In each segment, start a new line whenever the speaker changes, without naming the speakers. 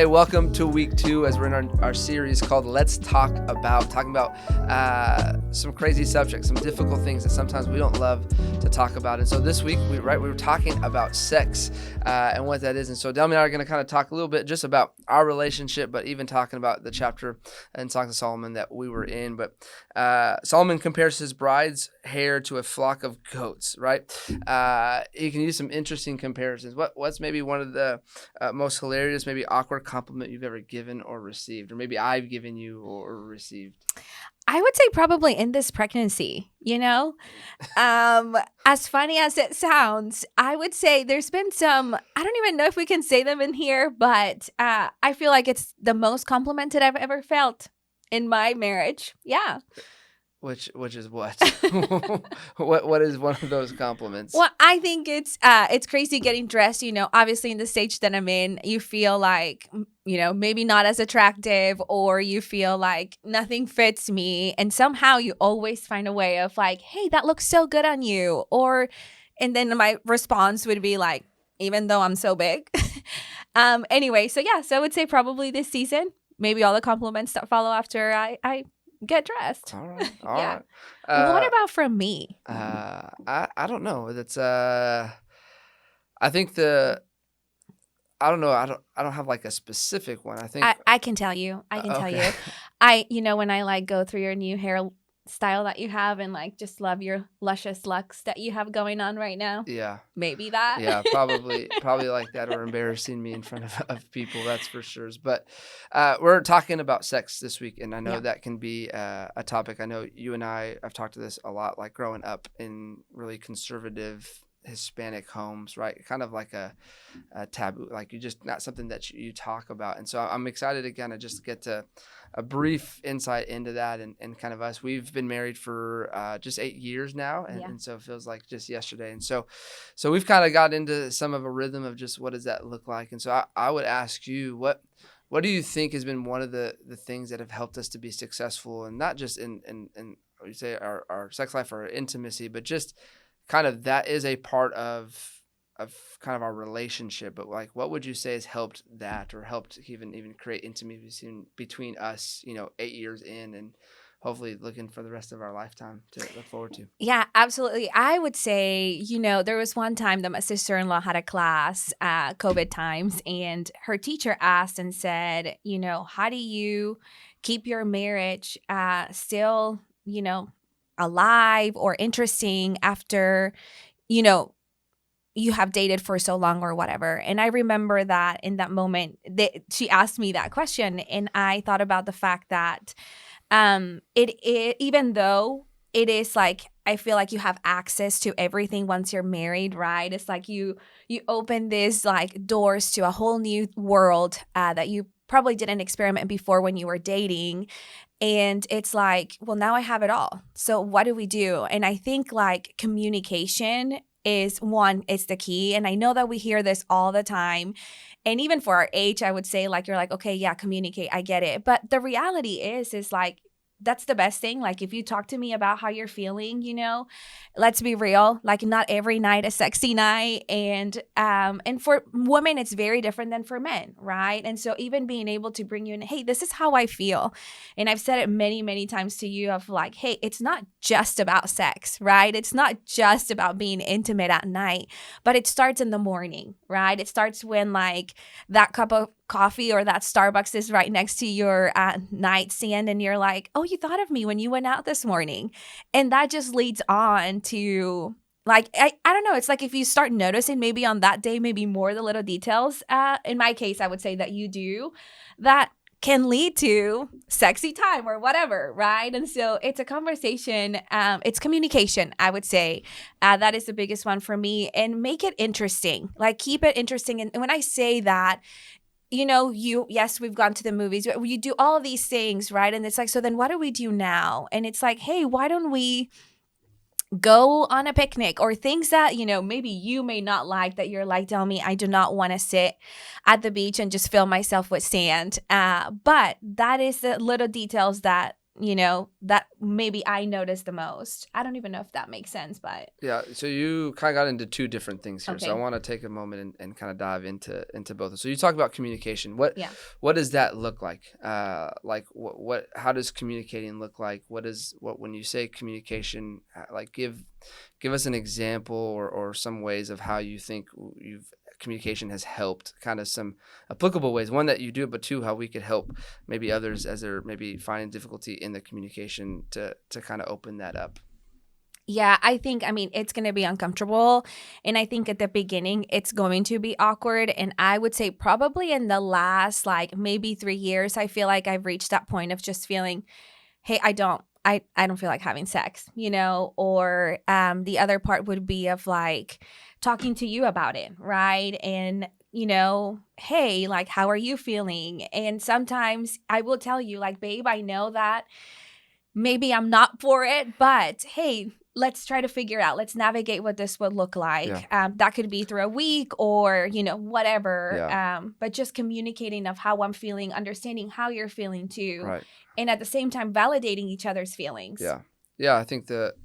hey, welcome to week 2 as we're in our series called Let's Talk About, talking about some crazy subjects, some difficult things that sometimes we don't love to talk about. And so this week, we were talking about sex and what that is. And so Delmy and I are going to kind of talk a little bit just about our relationship, but even talking about the chapter in Songs of Solomon that we were in. But Solomon compares his bride's hair to a flock of goats, right? You can use some interesting comparisons. What's maybe one of the most hilarious, maybe awkward compliment you've ever given or received, or maybe I've given you or received?
I would say probably in this pregnancy, as funny as it sounds, I would say there's been some, I don't even know if we can say them in here, but I feel like it's the most complimented I've ever felt in my marriage. Yeah.
Which is what? What is one of those compliments?
Well, I think it's crazy getting dressed. Obviously in the stage that I'm in, you feel like, maybe not as attractive, or you feel like nothing fits me. And somehow you always find a way of like, hey, that looks so good on you. And then my response would be like, even though I'm so big. Anyway, so I would say probably this season, maybe all the compliments that follow after I get dressed.
All right.
What about from me?
I don't know. That's I think I don't know. I don't have like a specific one. I think
I can tell you. Tell you. When I like go through your new hairstyle that you have and like just love your luscious looks that you have going on right now.
Yeah.
Maybe that.
Yeah, probably like that, or embarrassing me in front of people, that's for sure. But we're talking about sex this week, and I know that can be a topic. I know you and I've talked to this a lot, like growing up in really conservative Hispanic homes, right? Kind of like a taboo, like you just not something that you talk about. And so I'm excited to kind of just get to a brief insight into that and kind of us. We've been married for just 8 years now, and so it feels like just yesterday. And so we've kind of got into some of a rhythm of just what does that look like. And so I would ask you, what do you think has been one of the things that have helped us to be successful, and not just in what you say our sex life or our intimacy, but just kind of that is a part of kind of our relationship, but like what would you say has helped that, or helped even create intimacy between us, 8 years in, and hopefully looking for the rest of our lifetime to look forward to?
Yeah, absolutely. I would say, there was one time that my sister-in-law had a class, COVID times, and her teacher asked and said, how do you keep your marriage still, alive or interesting after, you have dated for so long or whatever. And I remember that in that moment she asked me that question, and I thought about the fact that it even though it is like, I feel like you have access to everything once you're married, right? It's like you open these like doors to a whole new world that you probably didn't experiment before when you were dating. And it's like, well, now I have it all. So what do we do? And I think like communication is the key. And I know that we hear this all the time. And even for our age, I would say like, you're like, okay, yeah, communicate. I get it. But the reality is like, that's the best thing. Like if you talk to me about how you're feeling, let's be real, like not every night a sexy night. And for women, it's very different than for men, right? And so even being able to bring you in, hey, this is how I feel. And I've said it many, many times to you of like, hey, it's not just about sex, right? It's not just about being intimate at night, but it starts in the morning, right? It starts when like that cup of coffee or that Starbucks is right next to your nightstand, and you're like, oh, you thought of me when you went out this morning. And that just leads on to like, I don't know, it's like if you start noticing maybe on that day, maybe more the little details, in my case, I would say that you do, that can lead to sexy time or whatever, right? And so it's a conversation, it's communication, I would say. That is the biggest one for me. And make it interesting, like keep it interesting. And when I say that, yes, we've gone to the movies. You do all of these things, right? And it's like, so then what do we do now? And it's like, hey, why don't we go on a picnic, or things that, maybe you may not like, that you're like, tell me, I do not want to sit at the beach and just fill myself with sand. But that is the little details that that maybe I notice the most. I don't even know if that makes sense, but
Yeah, so you kind of got into two different things here. So I
okay.
want to take a moment and kind of dive into both. So you talk about communication. What
Yeah.
what does that look like? Like what how does communicating look like? When you say communication, like give us an example or some ways of how you think you've communication has helped, kind of some applicable ways. One, that you do, but two, how we could help maybe others as they're maybe finding difficulty in the communication to kind of open that up.
Yeah, I mean, it's going to be uncomfortable. And I think at the beginning, it's going to be awkward. And I would say probably in the last, like, maybe 3 years, I feel like I've reached that point of just feeling, hey, I don't feel like having sex, or the other part would be of like talking to you about it, right? And, hey, like, how are you feeling? And sometimes I will tell you, like, babe, I know that maybe I'm not for it, but hey, let's try to figure out, let's navigate what this would look like.
Yeah.
That could be through a week or, whatever.
Yeah.
But just communicating of how I'm feeling, understanding how you're feeling too.
Right.
And at the same time, validating each other's feelings.
Yeah. Yeah. I think that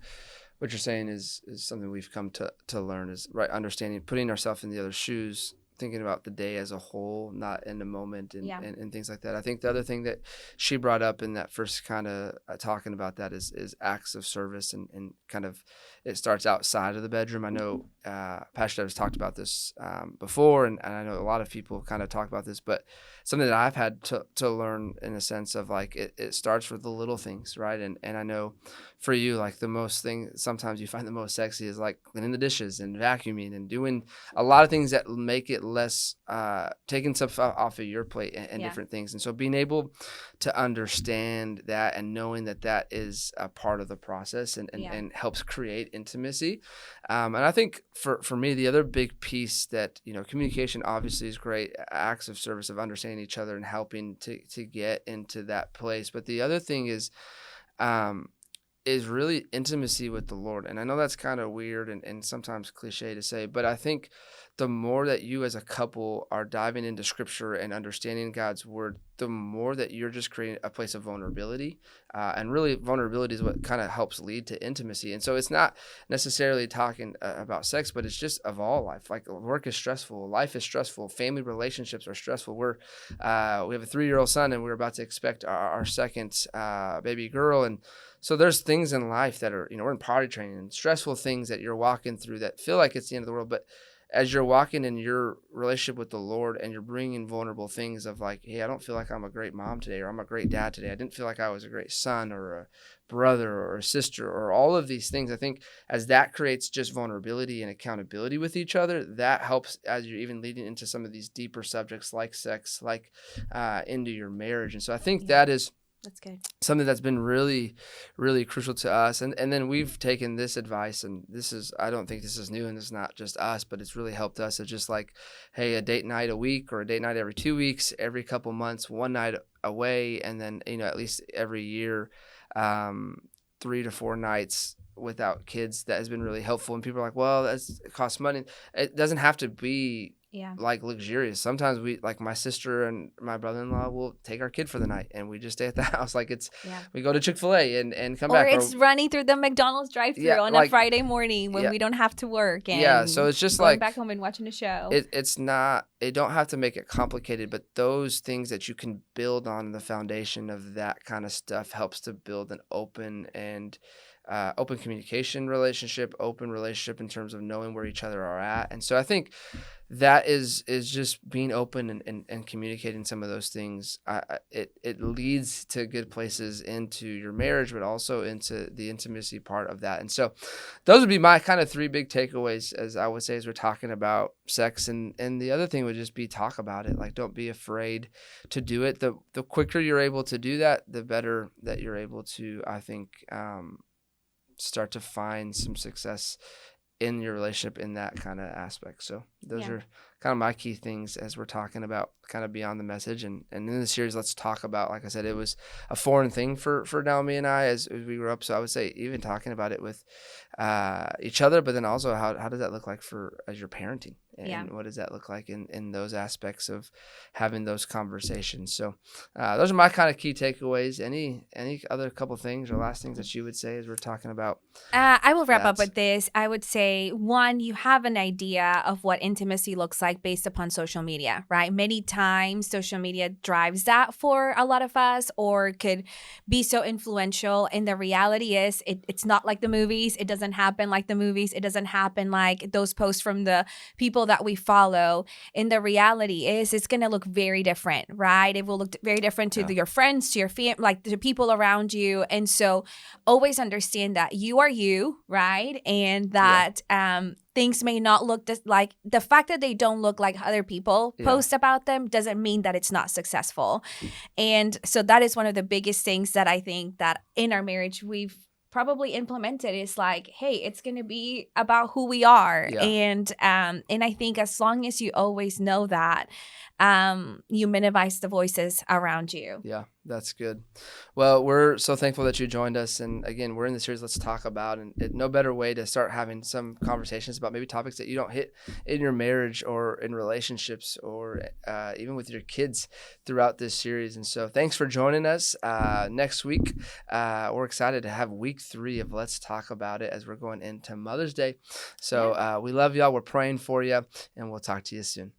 what you're saying is something we've come to learn is right. Understanding, putting ourselves in the other shoes, thinking about the day as a whole, not in the moment and things like that. I think the other thing that she brought up in that first kind of talking about that is acts of service and kind of it starts outside of the bedroom. I know Pastor Deb has talked about this before, and I know a lot of people kind of talk about this, but something that I've had to learn in a sense of like it starts with the little things, right? And I know for you, like the most thing sometimes you find the most sexy is like cleaning the dishes and vacuuming and doing a lot of things that make it less taking stuff off of your plate and different things. And so being able to understand that and knowing that is a part of the process and helps create intimacy. And I think for me, the other big piece that, communication obviously is great, acts of service of understanding each other and helping to get into that place. But the other thing is really intimacy with the Lord. And I know that's kind of weird and sometimes cliche to say, but I think the more that you as a couple are diving into scripture and understanding God's word, the more that you're just creating a place of vulnerability. And really vulnerability is what kind of helps lead to intimacy. And so it's not necessarily talking about sex, but it's just of all life. Like work is stressful. Life is stressful. Family relationships are stressful. We have a 3-year-old son and we're about to expect our second baby girl. And so there's things in life that are, we're in potty training and stressful things that you're walking through that feel like it's the end of the world. But as you're walking in your relationship with the Lord and you're bringing vulnerable things of like, hey, I don't feel like I'm a great mom today, or I'm a great dad today. I didn't feel like I was a great son or a brother or a sister or all of these things. I think as that creates just vulnerability and accountability with each other, that helps as you're even leading into some of these deeper subjects like sex, like into your marriage. And so I think that is
that's good.
Something that's been really, really crucial to us. And then we've taken this advice, and I don't think this is new, and it's not just us, but it's really helped us. It's just like, hey, a date night a week or a date night every 2 weeks, every couple months, one night away. And then, at least every year, 3 to 4 nights without kids. That has been really helpful. And people are like, well, it costs money. It doesn't have to be like luxurious. Sometimes we, like my sister and my brother-in-law, will take our kid for the night and we just stay at the house. Like we go to Chick-fil-A and come back.
Or it's running through the McDonald's drive-thru on a Friday morning when we don't have to work. And
so it's just
going back home and watching a show.
It's not, it don't have to make it complicated, but those things that you can build on the foundation of that kind of stuff helps to build an open and open communication relationship, open relationship in terms of knowing where each other are at. And so I think that is just being open and communicating some of those things. It leads to good places into your marriage, but also into the intimacy part of that. And so those would be my kind of 3 big takeaways, as I would say, as we're talking about sex. And the other thing would just be talk about it. Like, don't be afraid to do it. The quicker you're able to do that, the better that you're able to, I think, start to find some success in your relationship in that kind of aspect. So those are kind of my key things as we're talking about kind of beyond the message. And in the series, let's talk about, like I said, it was a foreign thing for Naomi and I as we grew up. So I would say even talking about it with each other, but then also how does that look like as you're parenting? And what does that look like in those aspects of having those conversations? So those are my kind of key takeaways. Any other couple things or last things that you would say as we're talking about?
I will wrap up with this. I would say, one, you have an idea of what intimacy looks like based upon social media, right? Many times social media drives that for a lot of us, or could be so influential. And the reality is it's not like the movies. It doesn't happen like the movies. It doesn't happen like those posts from the people that we follow. And the reality is it's going to look very different, right? It will look very different to your friends, to your family, like the people around you. And so always understand that you are you, right? And that things may not look like the fact that they don't look like other people post about them doesn't mean that it's not successful. And so that is one of the biggest things that I think that in our marriage we've probably implemented is like, hey, it's going to be about who we are. And I think as long as you always know that, you minimize the voices around you.
Yeah, that's good. Well, we're so thankful that you joined us. And again, we're in the series, Let's Talk About, and no better way to start having some conversations about maybe topics that you don't hit in your marriage or in relationships or even with your kids throughout this series. And so thanks for joining us. Next week, we're excited to have week 3 of Let's Talk About It as we're going into Mother's Day. So we love y'all. We're praying for you, and we'll talk to you soon.